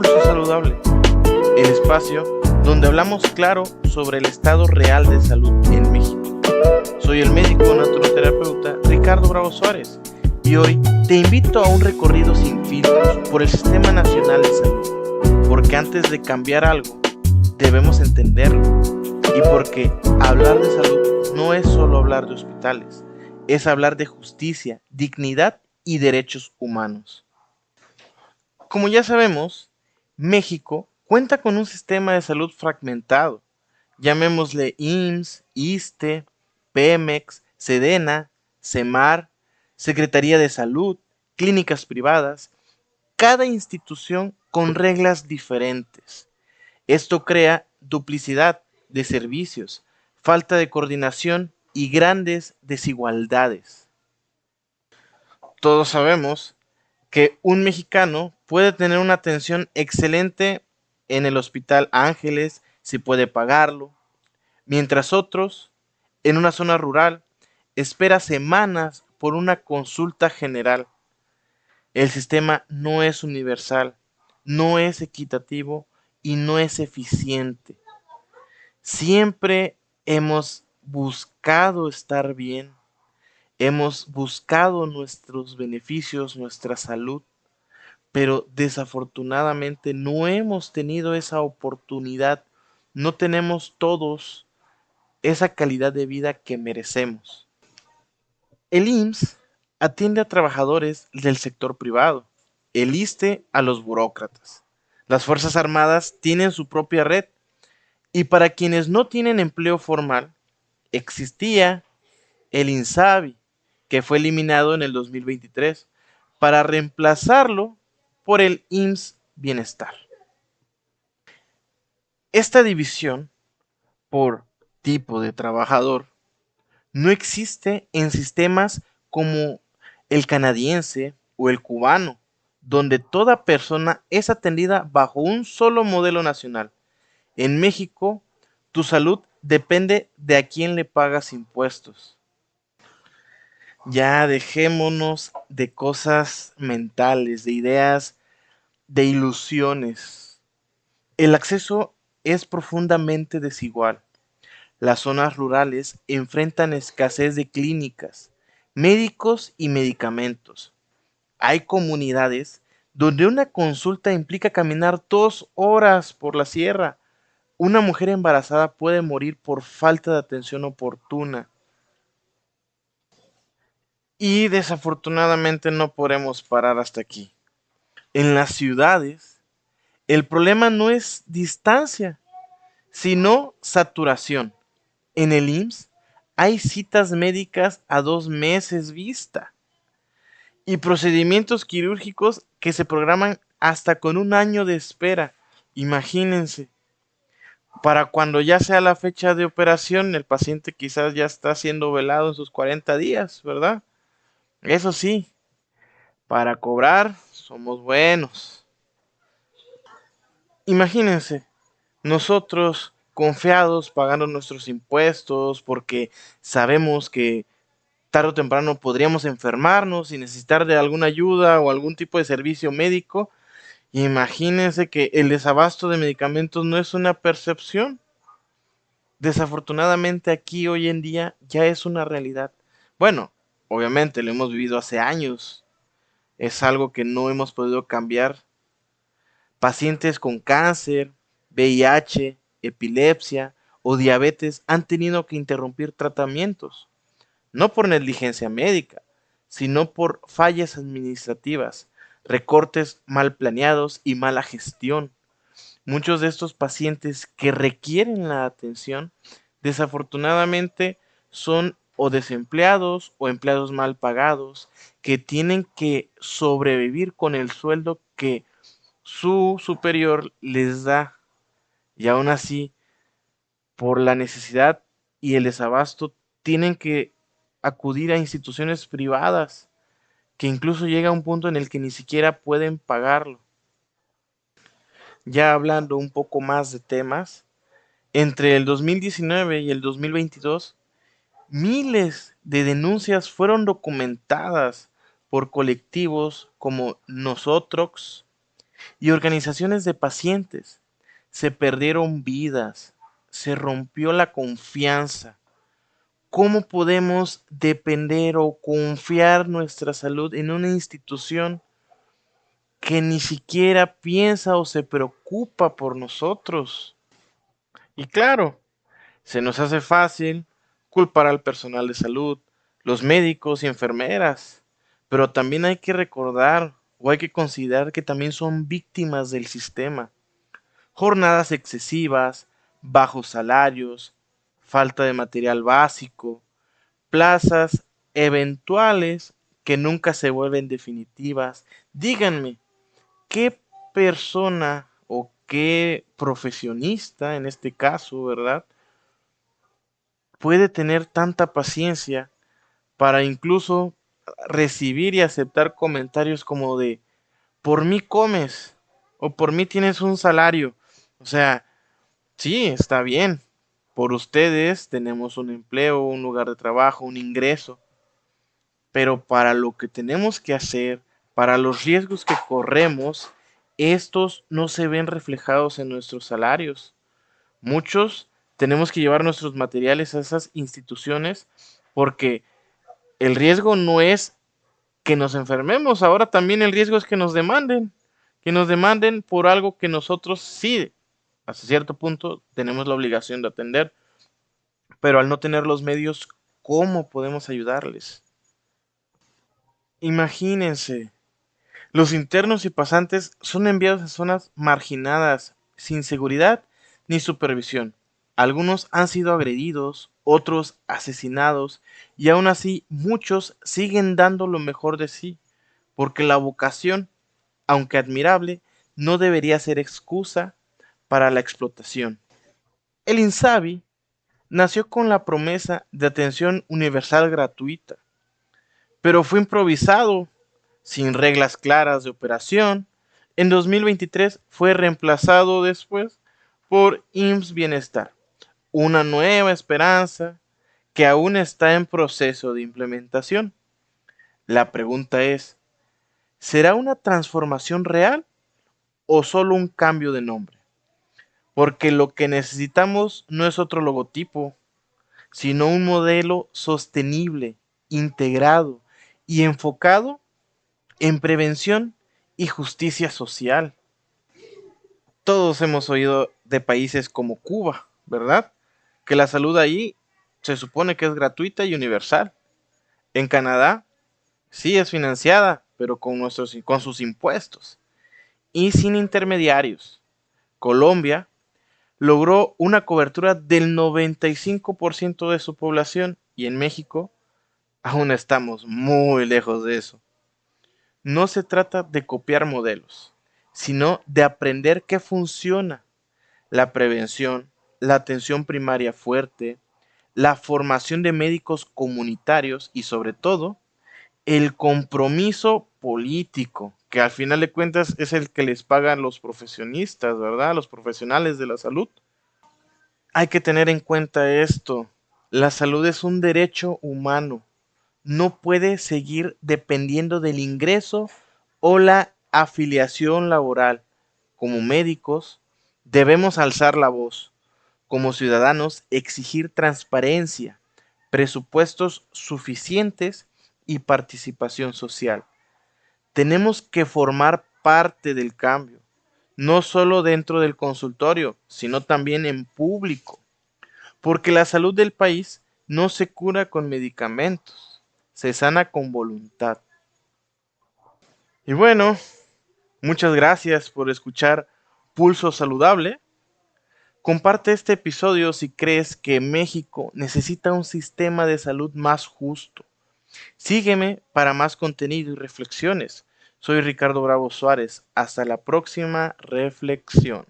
Pulso Saludable, el espacio donde hablamos claro sobre el estado real de salud en México. Soy el médico naturoterapeuta Ricardo Bravo Suárez y hoy te invito a un recorrido sin filtros por el Sistema Nacional de Salud, porque antes de cambiar algo debemos entenderlo y porque hablar de salud no es solo hablar de hospitales, es hablar de justicia, dignidad y derechos humanos. Como ya sabemos, México cuenta con un sistema de salud fragmentado. Llamémosle IMSS, ISSSTE, Pemex, Sedena, Semar, Secretaría de Salud, clínicas privadas, cada institución con reglas diferentes. Esto crea duplicidad de servicios, falta de coordinación y grandes desigualdades. Todos sabemos que un mexicano puede tener una atención excelente en el Hospital Ángeles si puede pagarlo, mientras otros, en una zona rural, espera semanas por una consulta general. El sistema no es universal, no es equitativo y no es eficiente. Siempre hemos buscado estar bien, hemos buscado nuestros beneficios, nuestra salud, pero desafortunadamente no hemos tenido esa oportunidad, no tenemos todos esa calidad de vida que merecemos. El IMSS atiende a trabajadores del sector privado, el ISSSTE a los burócratas. Las Fuerzas Armadas tienen su propia red y para quienes no tienen empleo formal, existía el INSABI, que fue eliminado en el 2023, para reemplazarlo por el IMSS Bienestar. Esta división por tipo de trabajador no existe en sistemas como el canadiense o el cubano, donde toda persona es atendida bajo un solo modelo nacional. En México, tu salud depende de a quién le pagas impuestos. Ya dejémonos de cosas mentales, de ideas, de ilusiones. El acceso es profundamente desigual. Las zonas rurales enfrentan escasez de clínicas, médicos y medicamentos. Hay comunidades donde una consulta implica caminar 2 horas por la sierra. Una mujer embarazada puede morir por falta de atención oportuna. Y desafortunadamente no podemos parar hasta aquí. En las ciudades, el problema no es distancia, sino saturación. En el IMSS hay citas médicas a 2 meses vista y procedimientos quirúrgicos que se programan hasta con un año de espera. Imagínense, para cuando ya sea la fecha de operación, el paciente quizás ya está siendo velado en sus 40 días, ¿verdad? Eso sí, para cobrar somos buenos. Imagínense, nosotros confiados pagando nuestros impuestos porque sabemos que tarde o temprano podríamos enfermarnos y necesitar de alguna ayuda o algún tipo de servicio médico. Imagínense que el desabasto de medicamentos no es una percepción. Desafortunadamente aquí hoy en día ya es una realidad. Bueno, obviamente lo hemos vivido hace años. Es algo que no hemos podido cambiar. Pacientes con cáncer, VIH, epilepsia o diabetes han tenido que interrumpir tratamientos, no por negligencia médica, sino por fallas administrativas, recortes mal planeados y mala gestión. Muchos de estos pacientes que requieren la atención, desafortunadamente, son o desempleados o empleados mal pagados que tienen que sobrevivir con el sueldo que su superior les da. Y aún así, por la necesidad y el desabasto, tienen que acudir a instituciones privadas que incluso llega a un punto en el que ni siquiera pueden pagarlo. Ya hablando un poco más de temas, entre el 2019 y el 2022, miles de denuncias fueron documentadas por colectivos como Nosotros, y organizaciones de pacientes. Se perdieron vidas, se rompió la confianza. ¿Cómo podemos depender o confiar nuestra salud en una institución que ni siquiera piensa o se preocupa por nosotros? Y claro, se nos hace fácil culpar al personal de salud, los médicos y enfermeras, pero también hay que recordar o hay que considerar que también son víctimas del sistema. Jornadas excesivas, bajos salarios, falta de material básico, plazas eventuales que nunca se vuelven definitivas. Díganme, ¿qué persona o qué profesionista en este caso, verdad, puede tener tanta paciencia para incluso recibir y aceptar comentarios como de por mí comes o por mí tienes un salario? O sea, sí, está bien. Por ustedes tenemos un empleo, un lugar de trabajo, un ingreso, pero para lo que tenemos que hacer, para los riesgos que corremos, estos no se ven reflejados en nuestros salarios. Muchos tenemos que llevar nuestros materiales a esas instituciones porque el riesgo no es que nos enfermemos, ahora también el riesgo es que nos demanden por algo que nosotros sí, hasta cierto punto, tenemos la obligación de atender, pero al no tener los medios, ¿cómo podemos ayudarles? Imagínense, los internos y pasantes son enviados a zonas marginadas, sin seguridad ni supervisión. Algunos han sido agredidos, otros asesinados, y aún así muchos siguen dando lo mejor de sí, porque la vocación, aunque admirable, no debería ser excusa para la explotación. El INSABI nació con la promesa de atención universal gratuita, pero fue improvisado, sin reglas claras de operación. En 2023 fue reemplazado después por IMSS Bienestar, una nueva esperanza que aún está en proceso de implementación. La pregunta es, ¿será una transformación real o solo un cambio de nombre? Porque lo que necesitamos no es otro logotipo, sino un modelo sostenible, integrado y enfocado en prevención y justicia social. Todos hemos oído de países como Cuba, ¿verdad? Que la salud ahí se supone que es gratuita y universal. En Canadá sí es financiada, pero con sus impuestos y sin intermediarios. Colombia logró una cobertura del 95% de su población y en México aún estamos muy lejos de eso. No se trata de copiar modelos, sino de aprender qué funciona: la prevención, la atención primaria fuerte, la formación de médicos comunitarios y sobre todo el compromiso político, que al final de cuentas es el que les pagan los profesionistas, ¿verdad? Los profesionales de la salud. Hay que tener en cuenta esto. La salud es un derecho humano. No puede seguir dependiendo del ingreso o la afiliación laboral. Como médicos, debemos alzar la voz. Como ciudadanos, exigir transparencia, presupuestos suficientes y participación social. Tenemos que formar parte del cambio, no solo dentro del consultorio, sino también en público, porque la salud del país no se cura con medicamentos, se sana con voluntad. Y bueno, muchas gracias por escuchar Pulso Saludable. Comparte este episodio si crees que México necesita un sistema de salud más justo. Sígueme para más contenido y reflexiones. Soy Ricardo Bravo Suárez. Hasta la próxima reflexión.